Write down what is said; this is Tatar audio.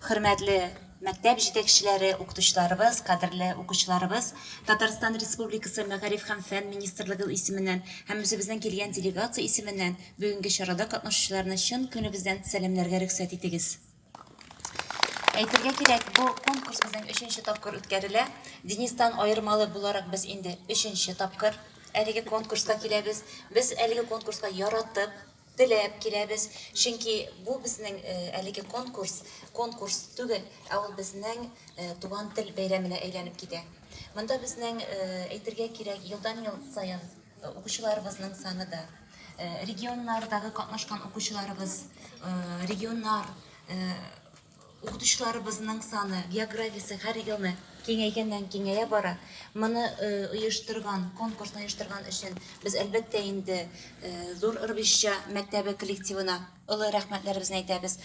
Hürmetli mektep жетекчилери, укытучыларыбыз, кадрлы укучыларыбыз, Татарстан Республикасы Мәгариф һәм фән министрлыгы исеменнән һәм үзебезнең килгән делегация исеменнән бүгенге чарада катнашучыларны чын күңелебездән сәламләргә рөхсәт итегез. Әйтергә кирәк, бу конкурс безнең 3нче тапкыр үткәрелә. Денистан аермалы буларак біз инде 3нче тапкыр әлеге конкурска киләбез. Без әлеге конкурска яратып, теләп киләбез. Чөнки бу безнең әлеге конкурс түгел, ә ул безнең туган тел бәйрәменә әйләнеп китә. Монда безнең әйтергә кирәк, елдан-ел саен укучыларыбызның саны да, регионнардагы катнашкан укучыларыбыз, регионнар укытучыларыбызның саны, географиясы һәр елны киңәйгәннән-киңәя бара. Моны конкурсны оештырган өчен без әлбәттә инде Зур Ырбизча мәктәбе коллективына олы рәхмәтләребезне әйтәбез.